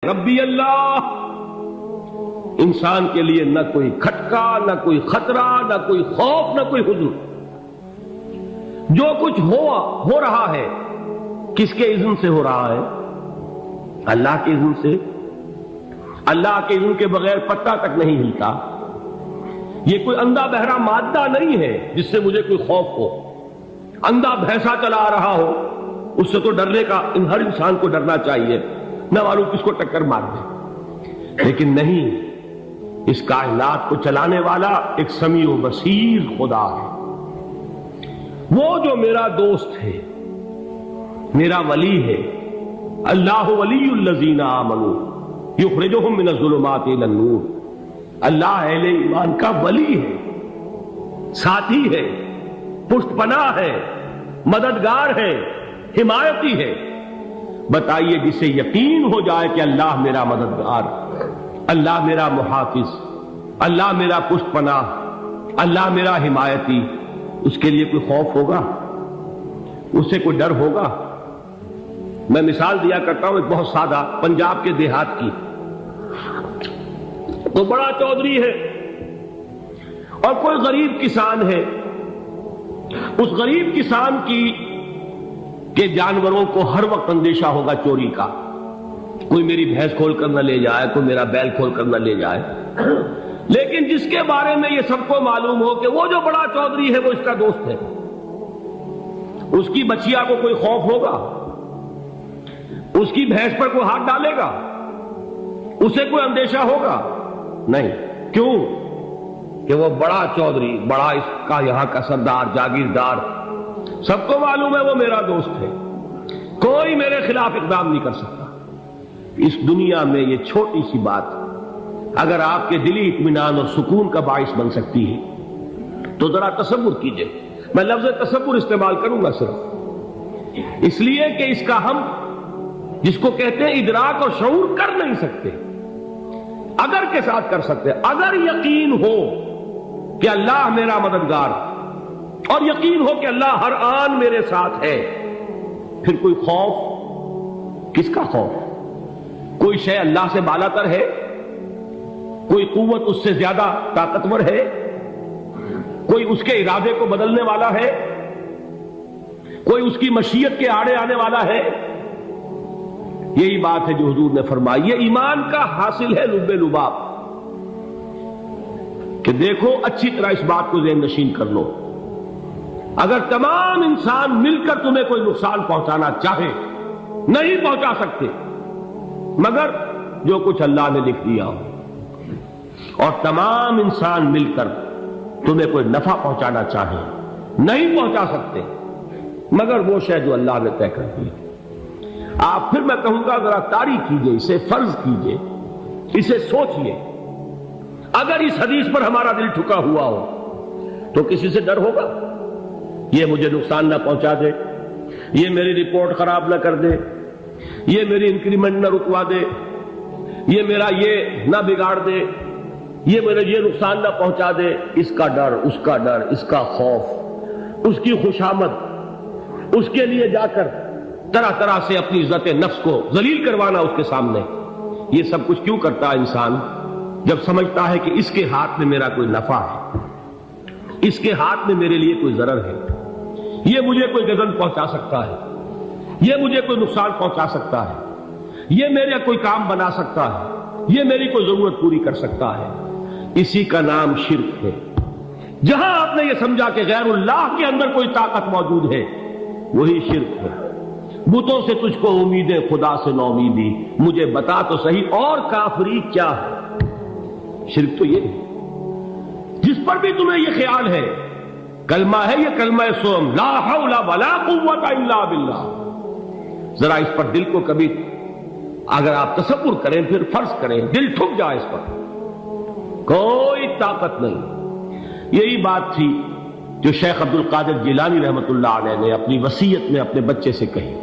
ربی اللہ، انسان کے لیے نہ کوئی کھٹکا، نہ کوئی خطرہ، نہ کوئی خوف، نہ کوئی حزن. جو کچھ ہو رہا ہے کس کے اذن سے ہو رہا ہے؟ اللہ کے اذن سے. اللہ کے اذن کے بغیر پتا تک نہیں ہلتا. یہ کوئی اندھا بہرا مادہ نہیں ہے جس سے مجھے کوئی خوف ہو. اندھا بھینسا چلا آ رہا ہو اس سے تو ڈرنے کا ہر انسان کو ڈرنا چاہیے، نہ معلوم کس کو ٹکر مار دے. لیکن نہیں، اس کائنات کو چلانے والا ایک سمیع و بصیر خدا ہے. وہ جو میرا دوست ہے، میرا ولی ہے. اللہ ولی الذین آمنوا یخرجہم من الظلمات الی النور. اللہ اہل ایمان کا ولی ہے، ساتھی ہے، پشت پناہ ہے، مددگار ہے، حمایتی ہے. بتائیے جسے یقین ہو جائے کہ اللہ میرا مددگار، اللہ میرا محافظ، اللہ میرا پشت پناہ، اللہ میرا حمایتی، اس کے لیے کوئی خوف ہوگا؟ اس سے کوئی ڈر ہوگا؟ میں مثال دیا کرتا ہوں ایک بہت سادہ، پنجاب کے دیہات کی. تو بڑا چودھری ہے اور کوئی غریب کسان ہے. اس غریب کسان کے جانوروں کو ہر وقت اندیشہ ہوگا چوری کا. کوئی میری بھینس کھول کر نہ لے جائے، کوئی میرا بیل کھول کر نہ لے جائے. لیکن جس کے بارے میں یہ سب کو معلوم ہو کہ وہ جو بڑا چودھری ہے وہ اس کا دوست ہے، اس کی بچیا کو کوئی خوف ہوگا؟ اس کی بھینس پر کوئی ہاتھ ڈالے گا؟ اسے کوئی اندیشہ ہوگا؟ نہیں. کیوں؟ کہ وہ بڑا چودھری، بڑا اس کا یہاں کا سردار، جاگیردار، سب کو معلوم ہے وہ میرا دوست ہے، کوئی میرے خلاف اقدام نہیں کر سکتا. اس دنیا میں یہ چھوٹی سی بات اگر آپ کے دلی اطمینان اور سکون کا باعث بن سکتی ہے تو ذرا تصور کیجئے. میں لفظ تصور استعمال کروں گا صرف اس لیے کہ اس کا ہم جس کو کہتے ہیں ادراک اور شعور کر نہیں سکتے، اگر کے ساتھ کر سکتے. اگر یقین ہو کہ اللہ میرا مددگار اور یقین ہو کہ اللہ ہر آن میرے ساتھ ہے، پھر کوئی خوف؟ کس کا خوف؟ کوئی شے اللہ سے بالا تر ہے؟ کوئی قوت اس سے زیادہ طاقتور ہے؟ کوئی اس کے ارادے کو بدلنے والا ہے؟ کوئی اس کی مشیت کے آڑے آنے والا ہے؟ یہی بات ہے جو حضور نے فرمائی. یہ ایمان کا حاصل ہے لب لباب کہ دیکھو اچھی طرح اس بات کو ذہن نشین کر لو. اگر تمام انسان مل کر تمہیں کوئی نقصان پہنچانا چاہے نہیں پہنچا سکتے مگر جو کچھ اللہ نے لکھ دیا ہو، اور تمام انسان مل کر تمہیں کوئی نفع پہنچانا چاہے نہیں پہنچا سکتے مگر وہ شے جو اللہ نے طے کر دی. آپ پھر میں کہوں گا ذرا طاری کیجئے، اسے فرض کیجئے، اسے سوچئے. اگر اس حدیث پر ہمارا دل ٹھکا ہوا ہو تو کسی سے ڈر ہوگا؟ یہ مجھے نقصان نہ پہنچا دے، یہ میری رپورٹ خراب نہ کر دے، یہ میری انکریمنٹ نہ رکوا دے، یہ میرا یہ نہ بگاڑ دے، یہ میرے یہ نقصان نہ پہنچا دے. اس کا ڈر، اس کا ڈر، اس کا خوف، اس کی خوشامد، اس کے لیے جا کر طرح طرح سے اپنی عزت نفس کو ذلیل کروانا اس کے سامنے. یہ سب کچھ کیوں کرتا ہے انسان؟ جب سمجھتا ہے کہ اس کے ہاتھ میں میرا کوئی نفع ہے، اس کے ہاتھ میں میرے لیے کوئی ضرر ہے، یہ مجھے کوئی گزن پہنچا سکتا ہے، یہ مجھے کوئی نقصان پہنچا سکتا ہے، یہ میرا کوئی کام بنا سکتا ہے، یہ میری کوئی ضرورت پوری کر سکتا ہے. اسی کا نام شرک ہے. جہاں آپ نے یہ سمجھا کہ غیر اللہ کے اندر کوئی طاقت موجود ہے وہی شرک ہے. بتوں سے تجھ کو امیدیں، خدا سے نو امیدی، مجھے بتا تو صحیح اور کافری کیا ہے. شرک تو یہ ہے جس پر بھی تمہیں یہ خیال ہے. کلمہ ہے یہ کلمہ سوم، لا حول ولا قوت الا باللہ. ذرا اس پر دل کو کبھی اگر آپ تصور کریں، پھر فرض کریں، دل ٹھک جائے اس پر، کوئی طاقت نہیں. یہی بات تھی جو شیخ عبد القادر جیلانی رحمۃ اللہ علیہ نے اپنی وصیت میں اپنے بچے سے کہی.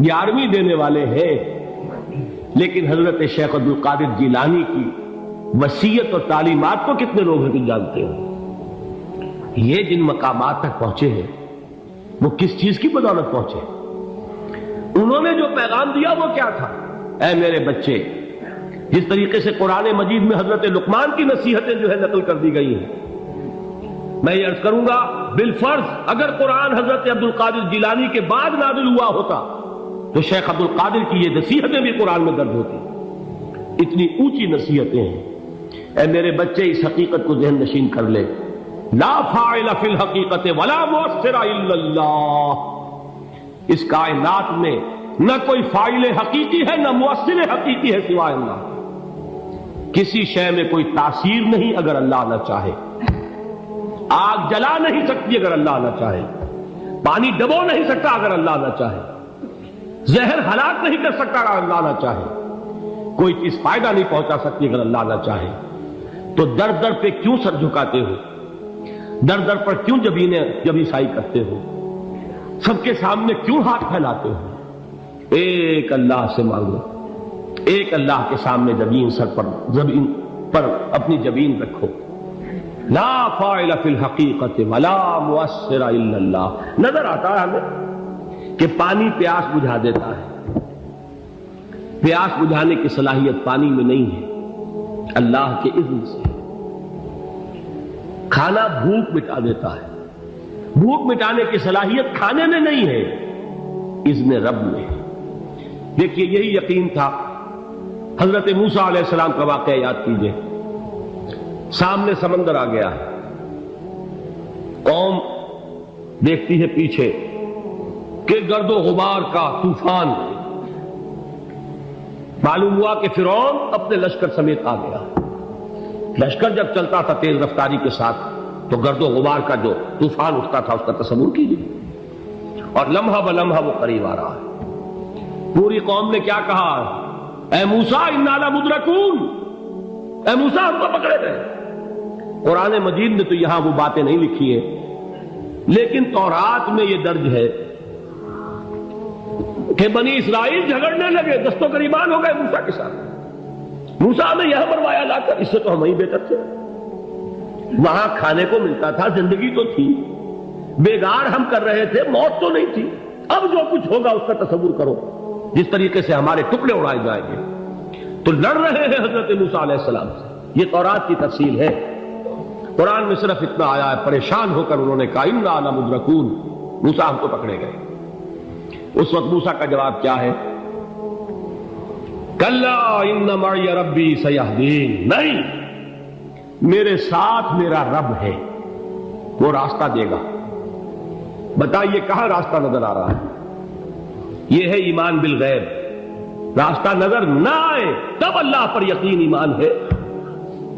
11ویں دینے والے ہیں لیکن حضرت شیخ عبد القادر جیلانی کی وصیت اور تعلیمات کو کتنے لوگ ہیں کہ جانتے ہو؟ یہ جن مقامات تک پہنچے ہیں وہ کس چیز کی بدولت پہنچے؟ انہوں نے جو پیغام دیا وہ کیا تھا؟ اے میرے بچے، جس طریقے سے قرآن مجید میں حضرت لقمان کی نصیحتیں جو ہے نقل کر دی گئی ہیں، میں یہ عرض کروں گا بالفرض اگر قرآن حضرت عبد القادر جیلانی کے بعد نازل ہوا ہوتا تو شیخ عبد القادر کی یہ نصیحتیں بھی قرآن میں درج ہوتی. اتنی اونچی نصیحتیں ہیں. اے میرے بچے، اس حقیقت کو ذہن نشین کر لے، لا فاعل فی الحقیقت ولا مؤثر الا اللہ. اس کائنات میں نہ کوئی فاعل حقیقی ہے نہ مؤثر حقیقی ہے سوائے اللہ. کسی شے میں کوئی تاثیر نہیں اگر اللہ نہ چاہے. آگ جلا نہیں سکتی اگر اللہ نہ چاہے. پانی ڈبو نہیں سکتا اگر اللہ نہ چاہے. زہر ہلاک نہیں کر سکتا اگر اللہ نہ چاہے. کوئی چیز فائدہ نہیں پہنچا سکتی اگر اللہ نہ چاہے. تو در در پہ کیوں سر جھکاتے ہو؟ در در پر کیوں جبیں سائی کرتے ہو؟ سب کے سامنے کیوں ہاتھ پھیلاتے ہو؟ ایک اللہ سے مانگو. ایک اللہ کے سامنے زمین پر اپنی جبین رکھو. لا فاعل فی الحقیقت ولا مؤثر الا اللہ. نظر آتا ہے ہمیں کہ پانی پیاس بجھا دیتا ہے. پیاس بجھانے کی صلاحیت پانی میں نہیں ہے، اللہ کے اذن سے. کھانا بھوک مٹا دیتا ہے. بھوک مٹانے کی صلاحیت کھانے میں نہیں ہے، اذن رب میں. دیکھیے یہی یقین تھا. حضرت موسیٰ علیہ السلام کا واقعہ یاد کیجئے. سامنے سمندر آ گیا ہے. قوم دیکھتی ہے پیچھے کہ گرد و غبار کا طوفان. معلوم ہوا کہ فرعون اپنے لشکر سمیت آ گیا. لشکر جب چلتا تھا تیز رفتاری کے ساتھ تو گرد و غبار کا جو طوفان اٹھتا تھا اس کا تصور کیجیے. اور لمحہ بلمحہ وہ قریب آ رہا ہے. پوری قوم نے کیا کہا؟ اے موسیٰ انا لمدرکون. اے موسیٰ ہم کو پکڑے گئے. قرآن مجید نے تو یہاں وہ باتیں نہیں لکھی ہیں، لیکن تورات میں یہ درج ہے کہ بنی اسرائیل جھگڑنے لگے، دست و گریبان ہو گئے موسیٰ کے ساتھ. موسیٰ نے یہ مروایا لا کر، اس سے تو ہم ہی بہتر تھے. وہاں کھانے کو ملتا تھا، زندگی تو تھی. بیگار ہم کر رہے تھے، موت تو نہیں تھی. اب جو کچھ ہوگا اس کا تصور کرو، جس طریقے سے ہمارے ٹکڑے اڑائے جائیں گے. تو لڑ رہے ہیں حضرت موسیٰ علیہ السلام سے. یہ تورات کی تفصیل ہے. قرآن میں صرف اتنا آیا ہے، پریشان ہو کر انہوں نے کہا انا لمدرکون. موسیٰ ہم کو پکڑے گئے. اس وقت موسیٰ کا جواب کیا ہے؟ کلا ان معی ربی سیہدین. نہیں، میرے ساتھ میرا رب ہے، وہ راستہ دے گا. بتائیے کہاں راستہ نظر آ رہا ہے؟ یہ ہے ایمان بالغیب. راستہ نظر نہ آئے تب اللہ پر یقین ایمان ہے.